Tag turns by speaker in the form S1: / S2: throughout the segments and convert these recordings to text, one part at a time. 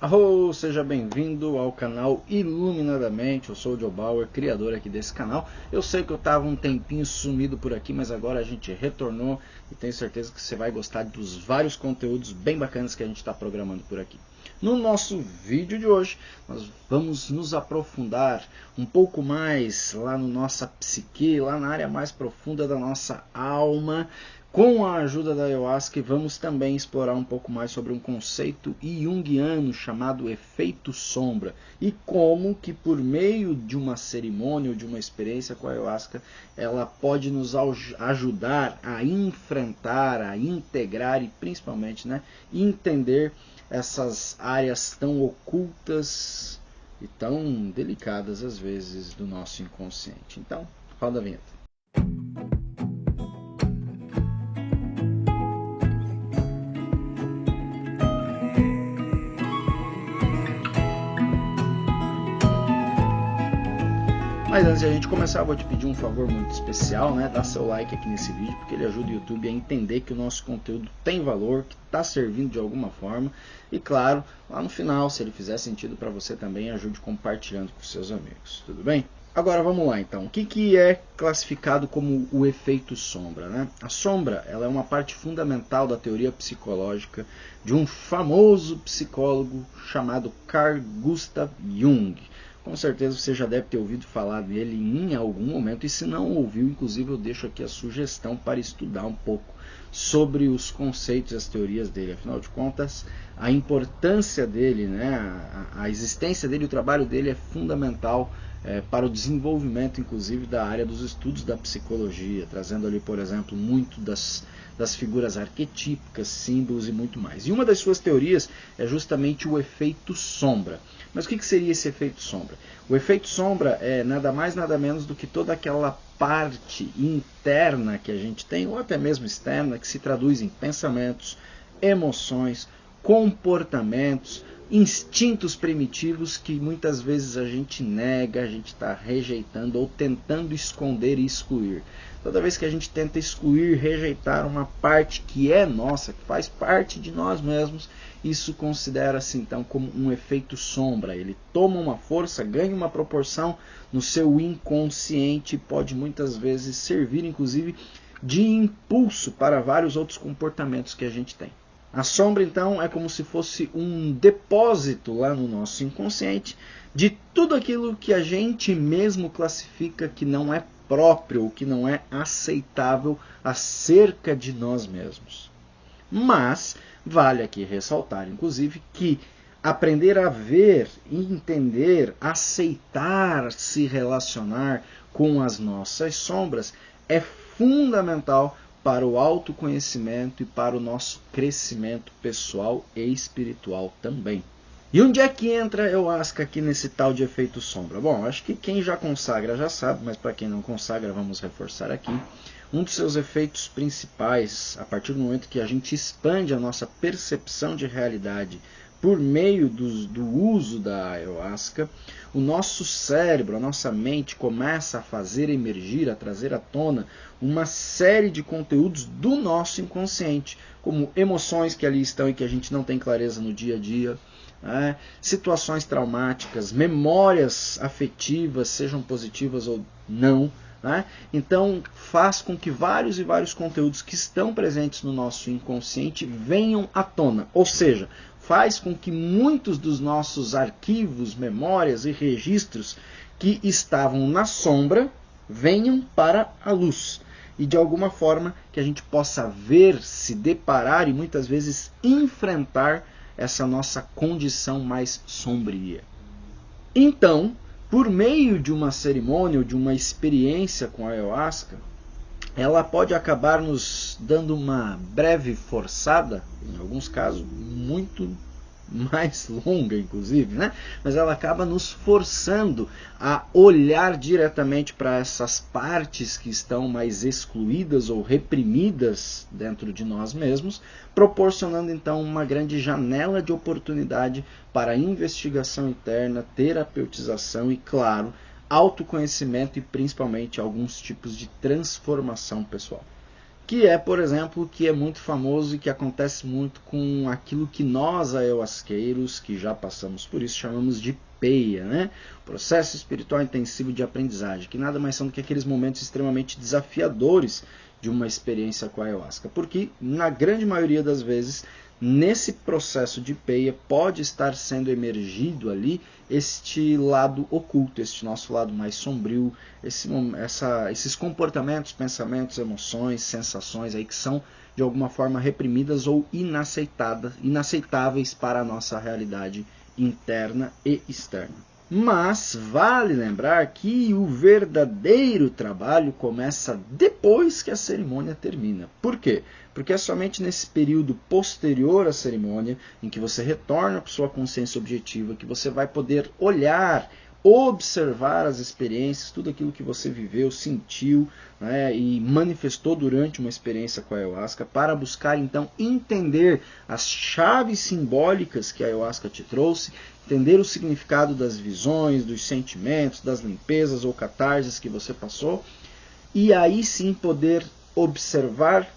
S1: Arro, seja bem-vindo ao canal Iluminadamente. Eu sou o Joe Bauer, criador aqui desse canal. Eu sei que eu estava um tempinho sumido por aqui, mas agora a gente retornou e tenho certeza que você vai gostar dos vários conteúdos bem bacanas que a gente está programando por aqui. No nosso vídeo de hoje, nós vamos nos aprofundar um pouco mais lá no nossa psique, lá na área mais profunda da nossa alma. Com a ajuda da Ayahuasca, vamos também explorar um pouco mais sobre um conceito junguiano chamado efeito sombra e como que por meio de uma cerimônia ou de uma experiência com a Ayahuasca, ela pode nos ajudar a enfrentar, a integrar e principalmente entender essas áreas tão ocultas e tão delicadas às vezes do nosso inconsciente. Então, roda a vinheta. Mas antes de a gente começar, eu vou te pedir um favor muito especial, Dá seu like aqui nesse vídeo, porque ele ajuda o YouTube a entender que o nosso conteúdo tem valor, que está servindo de alguma forma. E claro, lá no final, se ele fizer sentido para você também, ajude compartilhando com seus amigos, tudo bem? Agora vamos lá então, o que é classificado como o efeito sombra? A sombra ela é uma parte fundamental da teoria psicológica de um famoso psicólogo chamado Carl Gustav Jung. Com certeza você já deve ter ouvido falar dele em algum momento, e se não ouviu, inclusive eu deixo aqui a sugestão para estudar um pouco sobre os conceitos e as teorias dele. Afinal de contas, a importância dele, a existência dele, o trabalho dele é fundamental para o desenvolvimento, inclusive, da área dos estudos da psicologia, trazendo ali, por exemplo, muito das figuras arquetípicas, símbolos e muito mais. E uma das suas teorias é justamente o efeito sombra. Mas o que seria esse efeito sombra? O efeito sombra é nada mais, nada menos do que toda aquela parte interna que a gente tem, ou até mesmo externa, que se traduz em pensamentos, emoções, comportamentos, instintos primitivos que muitas vezes a gente nega, a gente está rejeitando ou tentando esconder e excluir. Toda vez que a gente tenta excluir, rejeitar uma parte que é nossa, que faz parte de nós mesmos, isso considera-se então como um efeito sombra. Ele toma uma força, ganha uma proporção no seu inconsciente e pode muitas vezes servir inclusive de impulso para vários outros comportamentos que a gente tem. A sombra, então, é como se fosse um depósito lá no nosso inconsciente de tudo aquilo que a gente mesmo classifica que não é próprio ou que não é aceitável acerca de nós mesmos. Mas vale aqui ressaltar, inclusive, que aprender a ver, entender, aceitar, se relacionar com as nossas sombras é fundamental para o autoconhecimento e para o nosso crescimento pessoal e espiritual também. E onde é que entra a Ayahuasca aqui nesse tal de efeito sombra? Bom, acho que quem já consagra já sabe, mas para quem não consagra, vamos reforçar aqui. Um dos seus efeitos principais, a partir do momento que a gente expande a nossa percepção de realidade por meio do uso da Ayahuasca, o nosso cérebro, a nossa mente começa a fazer emergir, a trazer à tona uma série de conteúdos do nosso inconsciente, como emoções que ali estão e que a gente não tem clareza no dia a dia, situações traumáticas, memórias afetivas, sejam positivas ou não. Então faz com que vários e vários conteúdos que estão presentes no nosso inconsciente venham à tona, ou seja, faz com que muitos dos nossos arquivos, memórias e registros que estavam na sombra venham para a luz. E de alguma forma que a gente possa ver, se deparar e muitas vezes enfrentar essa nossa condição mais sombria. Então, por meio de uma cerimônia ou de uma experiência com a Ayahuasca, ela pode acabar nos dando uma breve forçada, em alguns casos muito mais longa inclusive, mas ela acaba nos forçando a olhar diretamente para essas partes que estão mais excluídas ou reprimidas dentro de nós mesmos, proporcionando então uma grande janela de oportunidade para investigação interna, terapeutização e, claro, autoconhecimento e principalmente alguns tipos de transformação pessoal. que é, por exemplo, que é muito famoso e que acontece muito com aquilo que nós, ayahuasqueiros, que já passamos por isso, chamamos de PEIA, né? Processo espiritual intensivo de aprendizagem, que nada mais são do que aqueles momentos extremamente desafiadores de uma experiência com a ayahuasca, porque na grande maioria das vezes nesse processo de PEIA pode estar sendo emergido ali este lado oculto, este nosso lado mais sombrio, esses comportamentos, pensamentos, emoções, sensações aí que são de alguma forma reprimidas ou inaceitáveis para a nossa realidade interna e externa. Mas vale lembrar que o verdadeiro trabalho começa depois que a cerimônia termina. Por quê? Porque é somente nesse período posterior à cerimônia, em que você retorna para sua consciência objetiva, que você vai poder olhar, observar as experiências, tudo aquilo que você viveu, sentiu, né, e manifestou durante uma experiência com a ayahuasca, para buscar então entender as chaves simbólicas que a ayahuasca te trouxe, entender o significado das visões, dos sentimentos, das limpezas ou catarses que você passou, e aí sim poder observar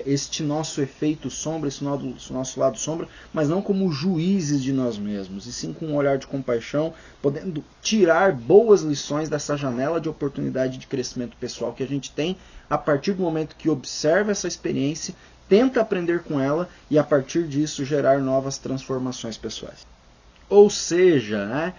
S1: este nosso efeito sombra, esse nosso lado sombra, mas não como juízes de nós mesmos, e sim com um olhar de compaixão, podendo tirar boas lições dessa janela de oportunidade de crescimento pessoal que a gente tem a partir do momento que observa essa experiência, tenta aprender com ela e a partir disso gerar novas transformações pessoais. Ou seja, né,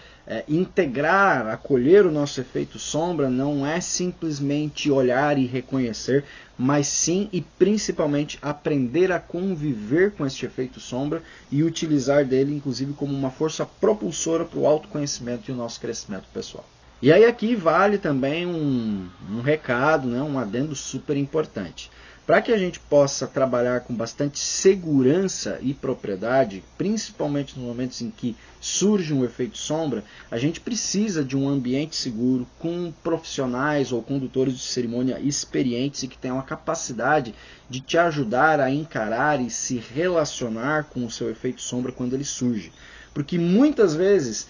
S1: integrar, acolher o nosso efeito sombra não é simplesmente olhar e reconhecer, mas sim e principalmente aprender a conviver com este efeito sombra e utilizar dele inclusive como uma força propulsora para o autoconhecimento e o nosso crescimento pessoal. E aí aqui vale também um recado, né, um adendo super importante. Para que a gente possa trabalhar com bastante segurança e propriedade, principalmente nos momentos em que surge um efeito sombra, a gente precisa de um ambiente seguro, com profissionais ou condutores de cerimônia experientes e que tenham a capacidade de te ajudar a encarar e se relacionar com o seu efeito sombra quando ele surge. Porque muitas vezes,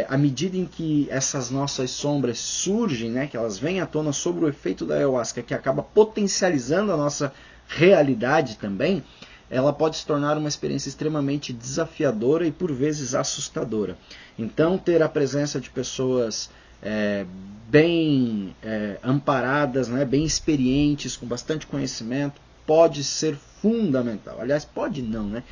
S1: à medida em que essas nossas sombras surgem, né, que elas vêm à tona sobre o efeito da ayahuasca, que acaba potencializando a nossa realidade também, ela pode se tornar uma experiência extremamente desafiadora e por vezes assustadora. Então ter a presença de pessoas bem amparadas, né, bem experientes, com bastante conhecimento, pode ser fundamental. Aliás, pode não, né?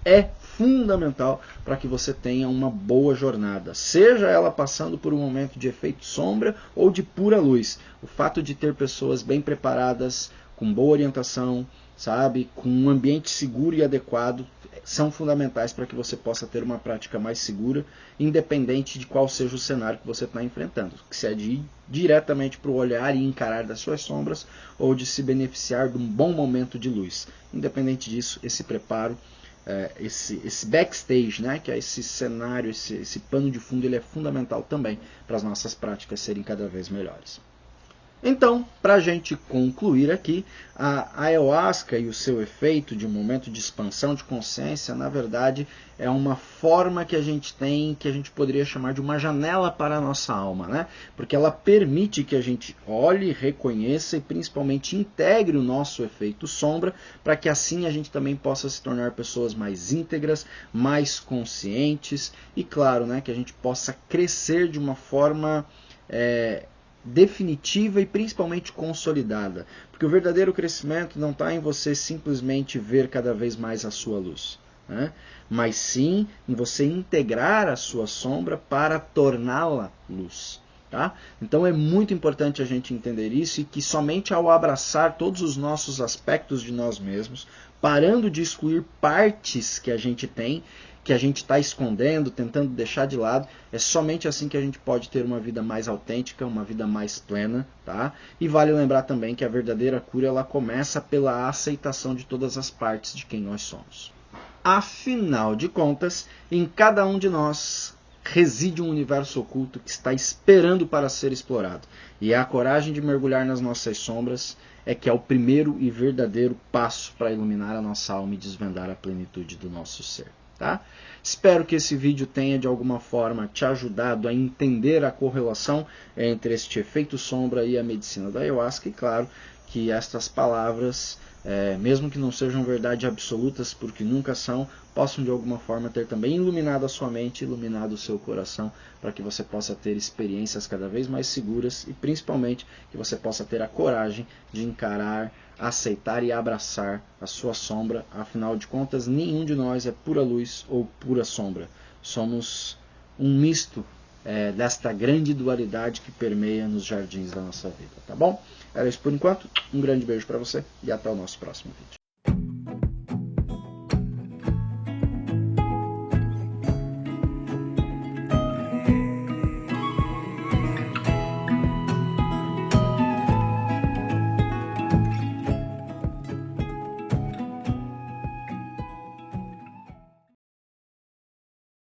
S1: É fundamental para que você tenha uma boa jornada, seja ela passando por um momento de efeito sombra ou de pura luz. O fato de ter pessoas bem preparadas, com boa orientação, sabe, com um ambiente seguro e adequado, são fundamentais para que você possa ter uma prática mais segura, independente de qual seja o cenário que você está enfrentando. Se é de ir diretamente para o olhar e encarar das suas sombras, ou de se beneficiar de um bom momento de luz. Independente disso, esse preparo, esse backstage, né, que é esse cenário, esse pano de fundo, ele é fundamental também para as nossas práticas serem cada vez melhores. Então, para a gente concluir aqui, a ayahuasca e o seu efeito de um momento de expansão de consciência, na verdade, é uma forma que a gente tem, que a gente poderia chamar de uma janela para a nossa alma, né? Porque ela permite que a gente olhe, reconheça e principalmente integre o nosso efeito sombra, para que assim a gente também possa se tornar pessoas mais íntegras, mais conscientes e, claro, né, que a gente possa crescer de uma forma definitiva e principalmente consolidada. Porque o verdadeiro crescimento não está em você simplesmente ver cada vez mais a sua luz, né? Mas sim em você integrar a sua sombra para torná-la luz. Tá? Então é muito importante a gente entender isso e que somente ao abraçar todos os nossos aspectos de nós mesmos, parando de excluir partes que a gente tem, que a gente está escondendo, tentando deixar de lado, é somente assim que a gente pode ter uma vida mais autêntica, uma vida mais plena, tá? E vale lembrar também que a verdadeira cura ela começa pela aceitação de todas as partes de quem nós somos. Afinal de contas, em cada um de nós reside um universo oculto que está esperando para ser explorado. E a coragem de mergulhar nas nossas sombras é que é o primeiro e verdadeiro passo para iluminar a nossa alma e desvendar a plenitude do nosso ser. Tá? Espero que esse vídeo tenha de alguma forma te ajudado a entender a correlação entre este efeito sombra e a medicina da ayahuasca e claro que estas palavras, mesmo que não sejam verdade absolutas, porque nunca são, possam de alguma forma ter também iluminado a sua mente, iluminado o seu coração, para que você possa ter experiências cada vez mais seguras e principalmente que você possa ter a coragem de encarar, aceitar e abraçar a sua sombra. Afinal de contas, nenhum de nós é pura luz ou pura sombra. Somos um misto desta grande dualidade que permeia nos jardins da nossa vida, tá bom? Era isso por enquanto, um grande beijo para você e até o nosso próximo vídeo.